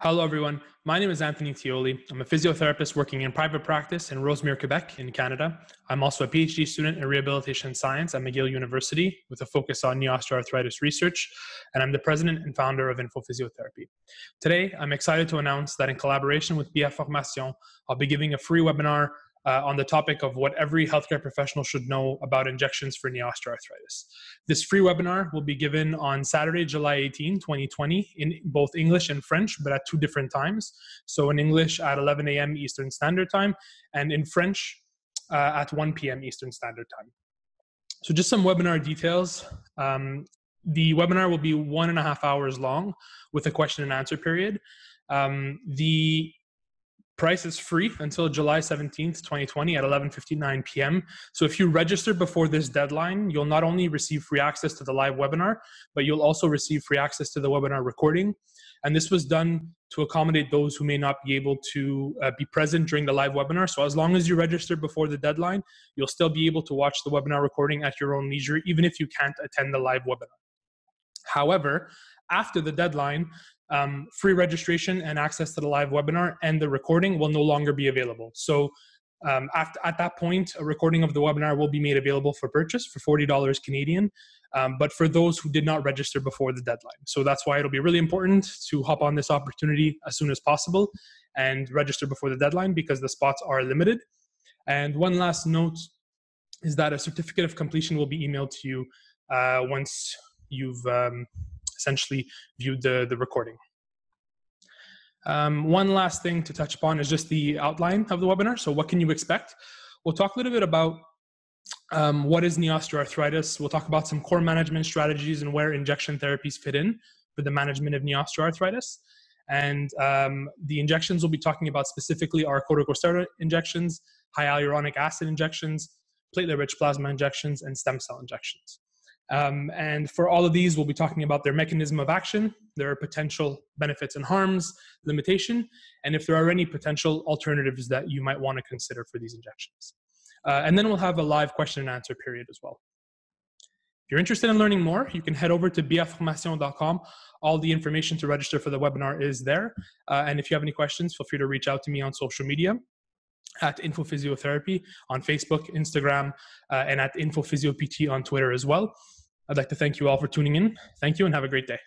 Hello, everyone. My name is Anthony Tioli. I'm a physiotherapist working in private practice in Rosemere, Quebec, in Canada. I'm also a PhD student in rehabilitation science at McGill University with a focus on knee osteoarthritis research, and I'm the president and founder of InfoPhysiotherapy. Today, I'm excited to announce that in collaboration with BF Formation, I'll be giving a free webinar on the topic of what every healthcare professional should know about injections for knee osteoarthritis. This free webinar will be given on Saturday, July 18, 2020, in both English and French, but at two different times. So in English at 11 a.m. Eastern Standard Time, and in French at 1 p.m. Eastern Standard Time. So just some webinar details. The webinar will be 1.5 hours long with a question and answer period. The price is free until July 17th, 2020 at 11:59 p.m. So if you register before this deadline, you'll not only receive free access to the live webinar, but you'll also receive free access to the webinar recording. And this was done to accommodate those who may not be able to be present during the live webinar. So as long as you register before the deadline, you'll still be able to watch the webinar recording at your own leisure, even if you can't attend the live webinar. However, after the deadline, free registration and access to the live webinar and the recording will no longer be available. So at that point, a recording of the webinar will be made available for purchase for $40 Canadian, but for those who did not register before the deadline. So that's why it'll be really important to hop on this opportunity as soon as possible and register before the deadline because the spots are limited. And one last note is that a certificate of completion will be emailed to you once you've essentially viewed the recording. One last thing to touch upon is just the outline of the webinar. So what can you expect? We'll talk a little bit about what is knee osteoarthritis. We'll talk about some core management strategies and where injection therapies fit in for the management of knee osteoarthritis. And the injections we'll be talking about specifically are corticosteroid injections, high hyaluronic acid injections, platelet-rich plasma injections, and stem cell injections. And for all of these, we'll be talking about their mechanism of action, their potential benefits and harms, limitation, and if there are any potential alternatives that you might want to consider for these injections. And then we'll have a live question and answer period as well. If you're interested in learning more, you can head over to bfformation.com. All the information to register for the webinar is there. And if you have any questions, feel free to reach out to me on social media at InfoPhysiotherapy on Facebook, Instagram, and at InfoPhysioPT on Twitter as well. I'd like to thank you all for tuning in. Thank you and have a great day.